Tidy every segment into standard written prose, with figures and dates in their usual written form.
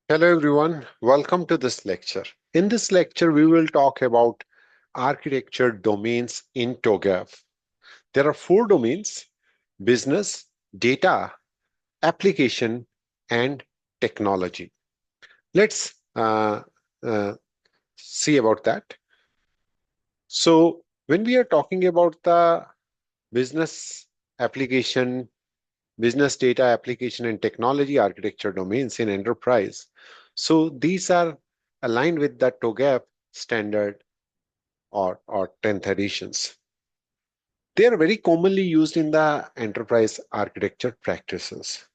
Hello everyone, welcome to this lecture. In this lecture, we will talk about architecture domains in TOGAF. There are four domains: business, data, application, and technology. Let's uh, see about that. So, when we are talking about the business application, business data application, and technology architecture domains in enterprise, so these are aligned with the TOGAF standard or 10th editions. They are very commonly used in the enterprise architecture practices.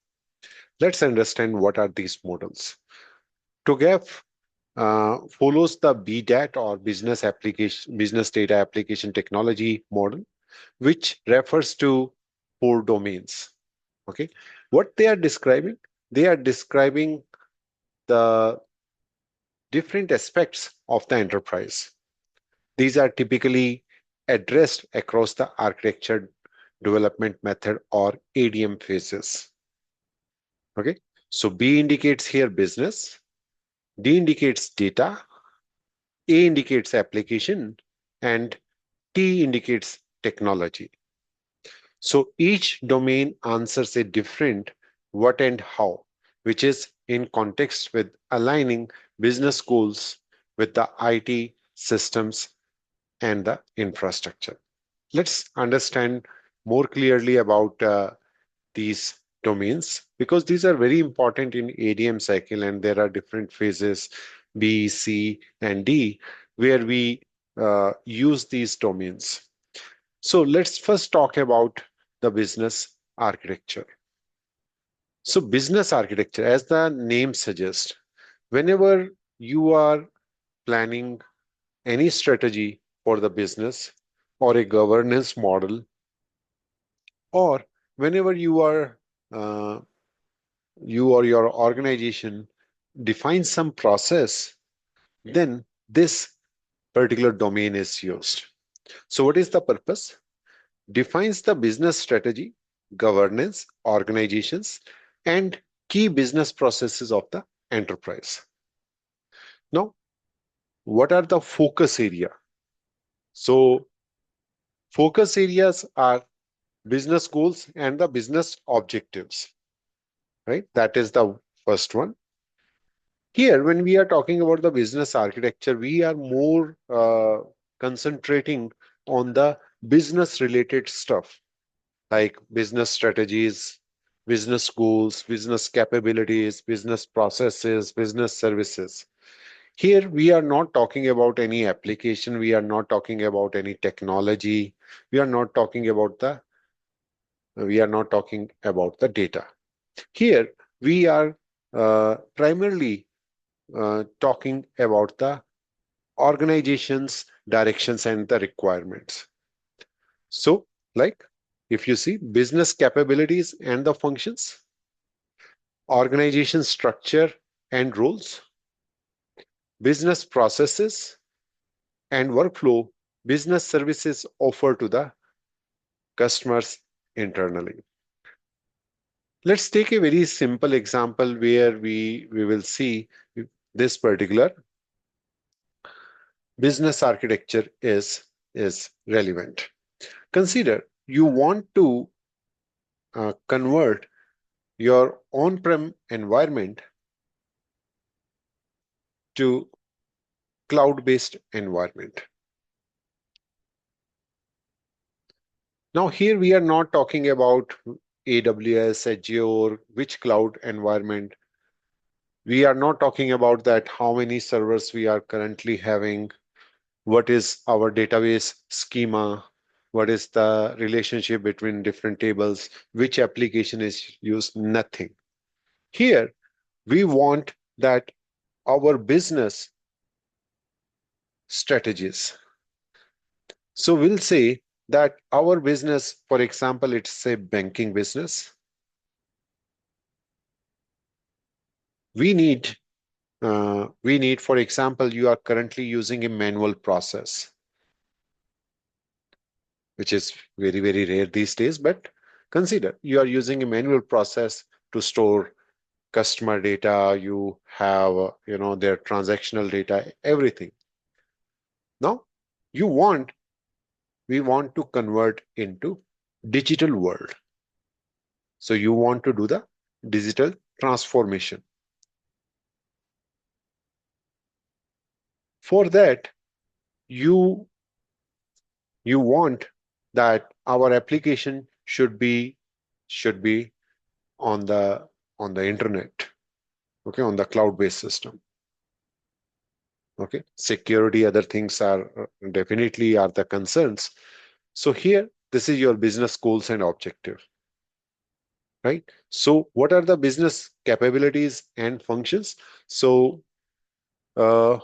Let's understand what are these models. TOGAF follows the BDAT or business data application technology model, which refers to four domains. Okay, what they are describing? They are describing the different aspects of the enterprise. These are typically addressed across the architecture development method or ADM phases. Okay, so B indicates here business, D indicates data, A indicates application, and T indicates technology. So each domain answers a different what and how, which is in context with aligning business goals with the IT systems and the infrastructure. Let's understand more clearly about these domains because these are very important in ADM cycle and there are different phases B, C, and D where we use these domains. So let's first talk about the business architecture. So business architecture, as the name suggests, whenever you are planning any strategy for the business or a governance model, or whenever uh, you or your organization define some process, then this particular domain is used. So what is the purpose? Defines the business strategy, governance, organizations, and key business processes of the enterprise. Now, what are the focus area? So focus areas are business goals and the business objectives, right? That is the first one. Here, when we are talking about the business architecture, we are more concentrating on the business related stuff like business strategies, business goals, business capabilities, business processes, business services. Here, we are not talking about any application. We are not talking about any technology. We are not talking about the data. Here, we are primarily talking about the organization's directions and the requirements. So, like if you see business capabilities and the functions, organization structure and roles, business processes and workflow, business services offered to the customers internally. Let's take a very simple example where we will see this particular business architecture is relevant. Consider you want to convert your on-prem environment to cloud-based environment. Now here we are not talking about AWS, Azure, which cloud environment. We are not talking about that, how many servers we are currently having, what is our database schema, what is the relationship between different tables, which application is used, nothing. Here, we want that our business strategies. So we'll say that our business, for example, it's a banking business. We need, for example, you are currently using a manual process, which is very, very rare these days. But consider you are using a manual process to store customer data, you have, their transactional data, everything. Now, you want, we want to convert into digital world. So you want to do the digital transformation. For that, you you want that our application should be on the internet, okay, on the cloud-based system. Okay, security, other things are definitely are the concerns. So here, this is your business goals and objective, right? So what are the business capabilities and functions? So uh,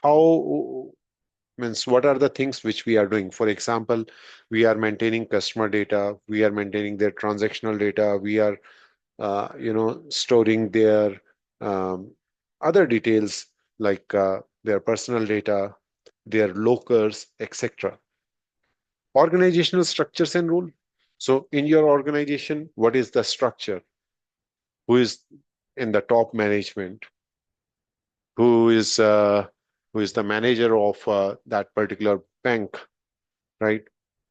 how means what are the things which we are doing? For example, we are maintaining customer data, we are maintaining their transactional data, we are storing their um, other details like their personal data, their lockers, etc. Organizational structures and rule. So in your organization, what is the structure? Who is in the top management? Who is the manager of that particular bank, right?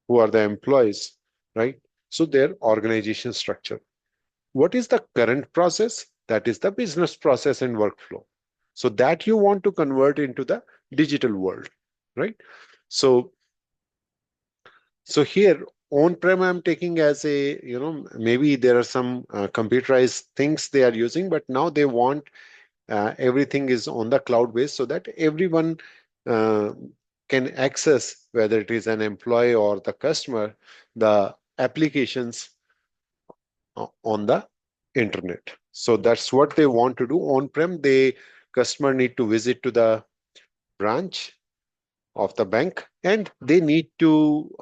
Who are the employees, right? So their organization structure. What is the current process? That is the business process and workflow. So that you want to convert into the digital world, right? So so here on-prem I'm taking as a, maybe there are some computerized things they are using, but now they want everything is on the cloud base so that everyone uh, can access, whether it is an employee or the customer, the applications on the internet. So that's what they want to do. On-prem, they customer need to visit to the branch of the bank and they need to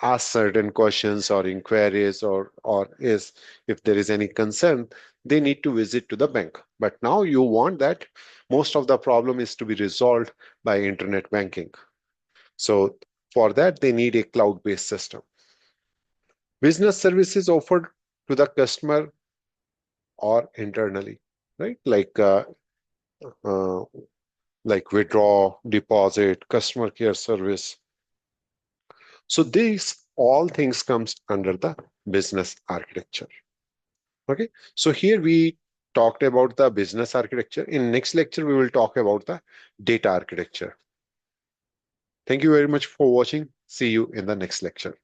ask certain questions or inquiries, or is if there is any concern, they need to visit to the bank. But now you want that most of the problem is to be resolved by internet banking. So for that they need a cloud-based system. Business services offered to the customer or internally, right? Uh, like withdraw, deposit, customer care service. So these all things comes under the business architecture. Okay. So here we talked about the business architecture. In next lecture, we will talk about the data architecture. Thank you very much for watching. See you in the next lecture.